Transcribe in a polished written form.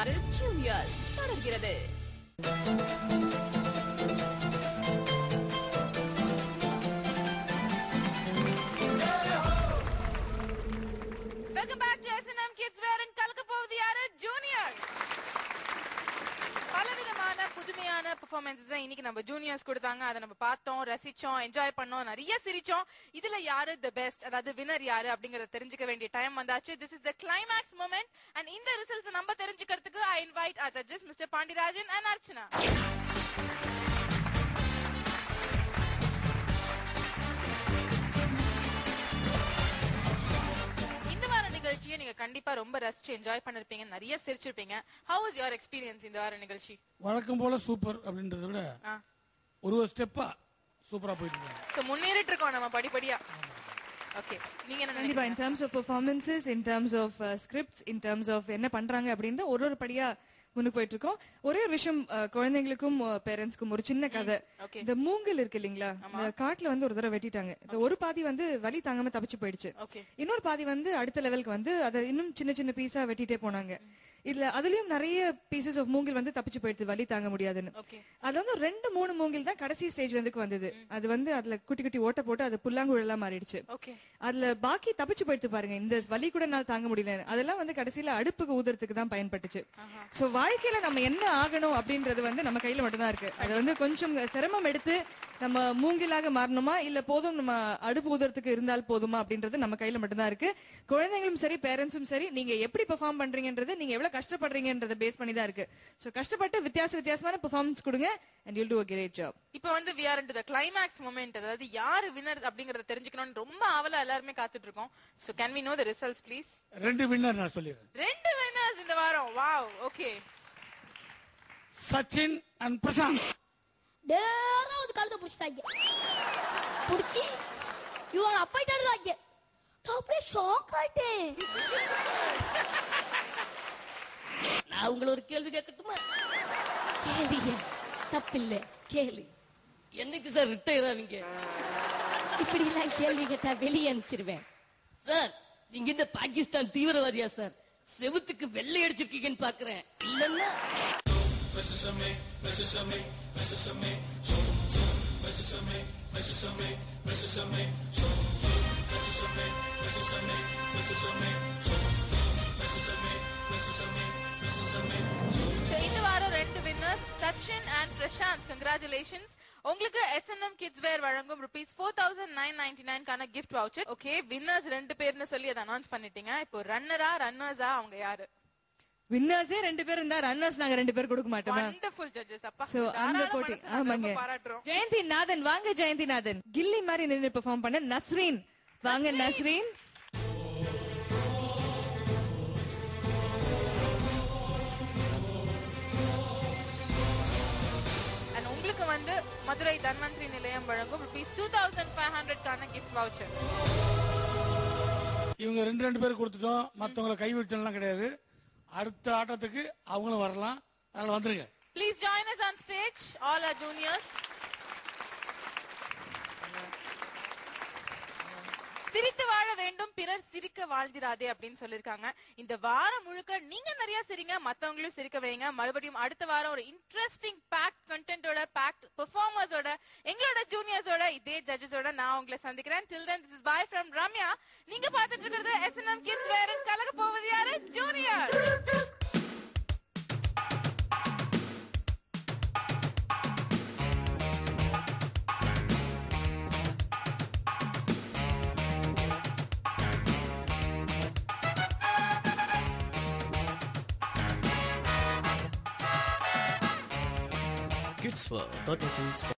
யாரு ஜூனியர்ஸ் தொடர்கிறது. Welcome back to S&M kids where in கலக்க போவது யாரு ஜூனியர். பலவிதமான புதுமையான பெர்ஃபார்மன்ஸஸ் இன்னைக்கு நம்ம ஜூனியர்ஸ் கொடுத்தாங்க. அதை நம்ம பார்த்தோம், ரசிச்சோம், என்ஜாய் பண்ணோம், நிறைய சிரிச்சோம். இதுல யாரு தி பெஸ்ட், அதாவது வினர் யாரு அப்படிங்கறத தெரிஞ்சுக்க வேண்டிய டைம் வந்தாச்சு. This is the climax moment and இந்த ரிசல்ட்ஸ் நம்ம தெரிஞ்சுக்கிறதுக்கு I invite our judges mister Pandirajan and Archana. நிகழ்ச்சியை நீங்க கண்டிப்பா ரொம்ப ரசிச்சு என்ஜாய் பண்ணிருப்பீங்க, நிறைய சிரிச்சிருப்பீங்க. ஹவ் வாஸ் யுவர் எக்ஸ்பீரியன்ஸ் இந்த வார நிகழ்ச்சி? வழக்கம் போல சூப்பர் அப்படின்றத விட ஒரு ஸ்டெப்பா சூப்பரா போயிட்டு இருக்கு. சோ முன்னேறிட்டு இருக்கோம் நம்ம படிப்படியா. ஓகே, நீங்க என்ன நினைக்கிறீங்க? in terms of performances, in terms of scripts, in terms of என்ன பண்றாங்க அப்படின்ற ஒரு படியா முன்னுக்கு போயிட்டு இருக்கோம். ஒரே ஒரு விஷயம், குழந்தைங்களுக்கும் பேரண்ட்ஸ்க்கும் ஒரு சின்ன கதை. இந்த மூங்கல் இருக்கு இல்லீங்களா, இந்த காட்டுல ஒரு தடவை வெட்டிட்டாங்க. இந்த ஒரு பாதி வலி தாங்காம தப்பிச்சு போயிடுச்சு. இன்னொரு பாதி அடுத்த லெவலுக்கு அதை இன்னும் சின்ன சின்ன பீஸா வெட்டிட்டே போனாங்க. அதுலயும் நிறைய பீசஸ் ஆஃப் மூங்கில் தப்பிச்சு போயிடுது வலி தாங்க முடியாதுன்னு. அதுல 2-3 மூங்கில் தான் கடைசி ஸ்டேஜ் வந்தது. அது அதுல குட்டி குட்டி ஓட்ட போட்டு அது புல்லாங்குழலா மாறிடுச்சு. அதுல பாக்கி தப்பிச்சு போயிடுது பாருங்க. இந்த வலி கூட என்னால தாங்க முடியல. அதெல்லாம் கடைசியில அடுப்புக்கு ஊதுறதுக்கு தான் பயன்பட்டுச்சு. சோ வாழ்க்கையில நம்ம என்ன ஆகணும் அப்படின்றது நம்ம கையில மட்டும்தான் இருக்கு. அது கொஞ்சம் சிரமம் எடுத்து நம்ம மூங்கிலாக மாறணுமா இல்ல போதும் நம்ம அடுப்பு ஊதுறதுக்கு இருந்தால் போதுமா அப்படின்றது நம்ம கையில மட்டும்தான் இருக்கு. குழந்தைங்களும் சரி பேரண்ட்ஸும் சரி, நீங்க எப்படி பெர்ஃபார்ம் பண்றீங்கன்றது, நீங்க எவ்வளவு கஷ்டப்படுறீங்கன்றத பேஸ் பண்ணி தான் இருக்கு. சோ கஷ்டப்பட்டு வித்தியாசமான பெர்ஃபார்மன்ஸ் கொடுங்க and you'll do a great job. இப்போ we are into the climax moment. அதாவது யார் வின்னர் அப்படிங்கறத தெரிஞ்சுக்கணும்னு ரொம்ப ஆவலா எல்லாரும் காத்துட்டு இருக்கோம். So can we know the results please? 2 winner நான் சொல்லிறேன். 2 வின்னர்ஸ் இந்த வாரம். Wow, okay. Sachin and Prashanth. டேராவது கழுத புடிச்சாங்க. புடிச்சி இவன் அப்பைட்டாருங்க. அப்படியே ஷாக் ஆயிட்டேன். நான் உங்களை ஒரு கேள்வி கேட்கட்டுமா? கேள்வி தப்பில்ல, கேள்வி. என்னைக்கு சார் ரிட்டையர் ஆவீங்க? இப்படி எல்லாம் கேள்வி கேட்டா வெளியே அனுப்பிச்சிருவேன் சார். நீங்க இந்த பாகிஸ்தான் தீவிரவாதியா சார்? செவுத்துக்கு வெள்ளை அடிச்சிருக்கீங்கன்னு பாக்குறேன். இல்லன்னா இந்த வாரம் 2 winners Sachin and Prashanth. Congratulations. உங்களுக்கு S&M கிட்ஸ் வேர் வழங்கும் ₹4999 கான கிஃப்ட் வவுச்சர். ஓகே, வின்னர்ஸ் 2 பேர்னு சொல்லி அதை அனௌன்ஸ் பண்ணிட்டீங்க. இப்போ ரன்னர்ஸா அவங்க யாரு? வின்னர்ஸே 2 பேர் இருந்தா ரன்னர்ஸ் நாங்க 2 பேர் கொடுக்க மாட்டோமா? வண்டர்ஃபுல் ஜட்ஜஸ் அப்பா. சோ அந்த போட்டி ஆமாங்க. ஜெயந்தி நாதன் வாங்க. ஜெயந்தி நாதன் கில்லி மாதிரி நின்னு பெர்ஃபார்ம் பண்ண நஸ்ரீன் வாங்க. நஸ்ரீன் மதுரை தன்வந்திரி நிலையம் வழங்கும் ₹2500 கான கிஃப்ட் வவுச்சர். இவங்க 2 பேர் கொடுத்துட்டோம். மத்தவங்கள கைவிட்டலாம் கிடையாது. அடுத்த ஆட்டத்துக்கு அவங்களும் வரலாம். அதனால வந்துருங்க. Please join us on stage, all our juniors. சிரித்து வாழ வேண்டும், பிறர் சிரிக்க வாழ்ந்திராதே அப்படின்னு சொல்லிருக்காங்க. இந்த வாரம் முழுக்க நீங்க நிறைய சிரிங்க, மத்தவங்களும் சிரிக்க வைங்க. மறுபடியும் அடுத்த வாரம் ஒரு இன்ட்ரெஸ்டிங் பேக்ட் கண்டென்ட்டோட, பேக்ட் பெர்ஃபார்மர்ஸோட, எங்களோட ஜூனியர்ஸோட, இதே ஜட்ஜஸோட நான் உங்களை சந்திக்கிறேன். Till then, this is bye from Ramya. நீங்க பார்த்துட்டு இருக்கிறது S&M கிட்ஸ் வேர் இன் கலக்க போவது யாரு ஜூனியர். Kids World,